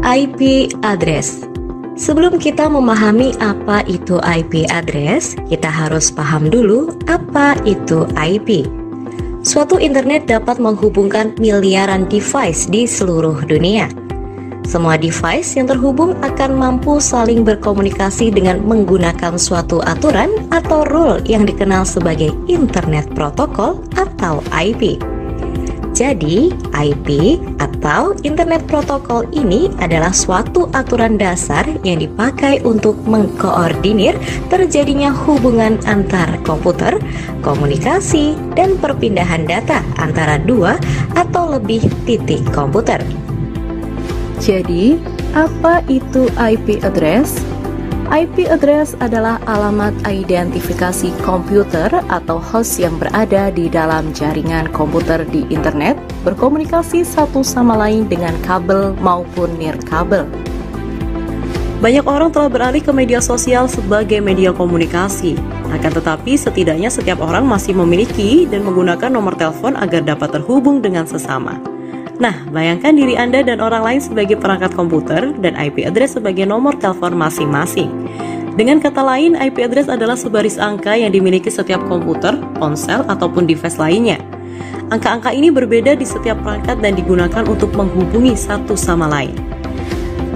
IP address. Sebelum kita memahami apa itu IP address, kita harus paham dulu apa itu IP. Suatu internet dapat menghubungkan miliaran device di seluruh dunia. Semua device yang terhubung akan mampu saling berkomunikasi dengan menggunakan suatu aturan atau rule yang dikenal sebagai Internet Protocol atau IP. Jadi, IP atau Internet Protocol ini adalah suatu aturan dasar yang dipakai untuk mengkoordinir terjadinya hubungan antar komputer, komunikasi, dan perpindahan data antara dua atau lebih titik komputer. Jadi, apa itu IP address? IP address adalah alamat identifikasi komputer atau host yang berada di dalam jaringan komputer di internet, berkomunikasi satu sama lain dengan kabel maupun nirkabel. Banyak orang telah beralih ke media sosial sebagai media komunikasi. Akan tetapi, setidaknya setiap orang masih memiliki dan menggunakan nomor telepon agar dapat terhubung dengan sesama. Nah, bayangkan diri Anda dan orang lain sebagai perangkat komputer dan IP address sebagai nomor telepon masing-masing. Dengan kata lain, IP address adalah sebaris angka yang dimiliki setiap komputer, ponsel, ataupun device lainnya. Angka-angka ini berbeda di setiap perangkat dan digunakan untuk menghubungi satu sama lain.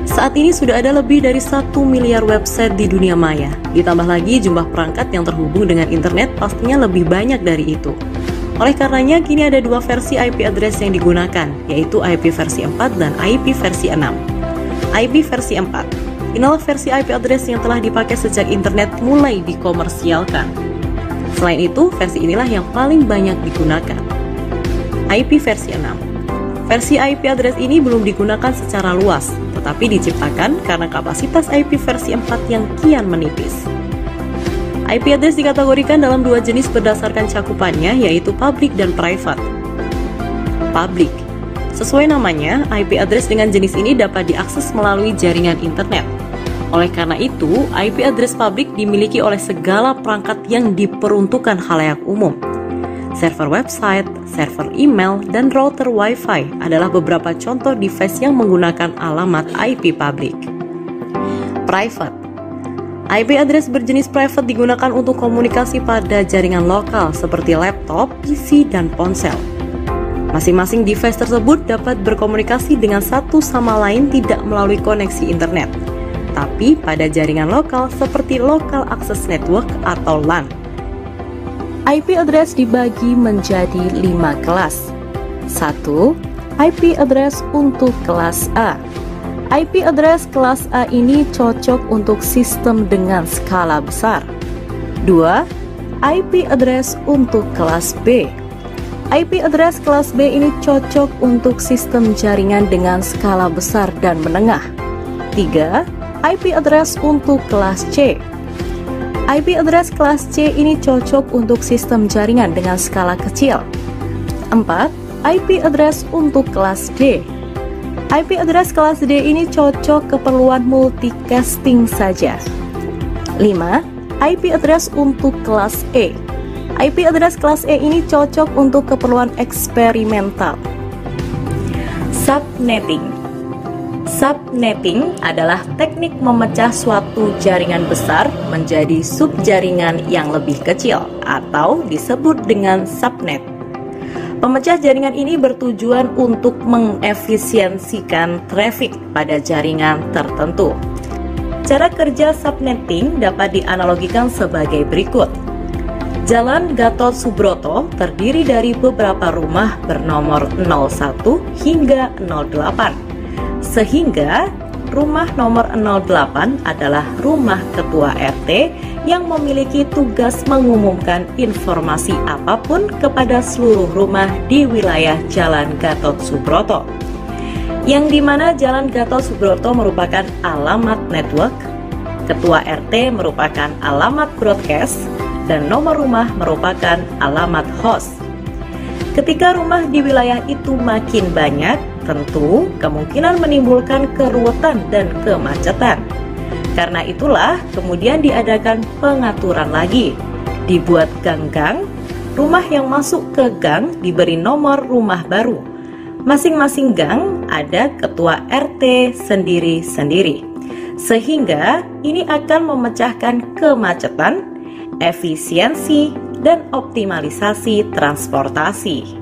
Saat ini sudah ada lebih dari 1 miliar website di dunia maya. Ditambah lagi jumlah perangkat yang terhubung dengan internet pastinya lebih banyak dari itu. Oleh karenanya, kini ada dua versi IP address yang digunakan, yaitu IP versi 4 dan IP versi 6. IP versi 4, inilah versi IP address yang telah dipakai sejak internet mulai dikomersialkan. Selain itu, versi inilah yang paling banyak digunakan. IP versi 6. Versi IP address ini belum digunakan secara luas, tetapi diciptakan karena kapasitas IP versi 4 yang kian menipis. IP address dikategorikan dalam dua jenis berdasarkan cakupannya, yaitu public dan private. Public. Sesuai namanya, IP address dengan jenis ini dapat diakses melalui jaringan internet. Oleh karena itu, IP address public dimiliki oleh segala perangkat yang diperuntukkan khalayak umum. Server website, server email, dan router Wi-Fi adalah beberapa contoh device yang menggunakan alamat IP public. Private. IP address berjenis private digunakan untuk komunikasi pada jaringan lokal seperti laptop, PC, dan ponsel. Masing-masing device tersebut dapat berkomunikasi dengan satu sama lain tidak melalui koneksi internet, tapi pada jaringan lokal seperti Local Access Network atau LAN. IP address dibagi menjadi 5 kelas. 1. IP address untuk kelas A. IP address kelas A ini cocok untuk sistem dengan skala besar. 2. IP address untuk kelas B. IP address kelas B ini cocok untuk sistem jaringan dengan skala besar dan menengah. 3. IP address untuk kelas C. IP address kelas C ini cocok untuk sistem jaringan dengan skala kecil. 4. IP address untuk kelas D. IP address kelas D ini cocok keperluan multicasting saja. 5. IP address untuk kelas E. IP address kelas E ini cocok untuk keperluan eksperimental. Subnetting. Subnetting adalah teknik memecah suatu jaringan besar menjadi subjaringan yang lebih kecil atau disebut dengan subnet. Pemecah jaringan ini bertujuan untuk mengefisiensikan traffic pada jaringan tertentu. Cara kerja subnetting dapat dianalogikan sebagai berikut. Jalan Gatot Subroto terdiri dari beberapa rumah bernomor 01 hingga 08. Sehingga rumah nomor 08 adalah rumah ketua RT yang memiliki tugas mengumumkan informasi apapun kepada seluruh rumah di wilayah Jalan Gatot Subroto. Yang dimana Jalan Gatot Subroto merupakan alamat network, ketua RT merupakan alamat broadcast, dan nomor rumah merupakan alamat host. Ketika rumah di wilayah itu makin banyak, tentu kemungkinan menimbulkan keruwetan dan kemacetan. Karena itulah kemudian diadakan pengaturan lagi. Dibuat gang-gang, rumah yang masuk ke gang diberi nomor rumah baru. Masing-masing gang ada ketua RT sendiri-sendiri, sehingga ini akan memecahkan kemacetan, efisiensi, dan optimalisasi transportasi.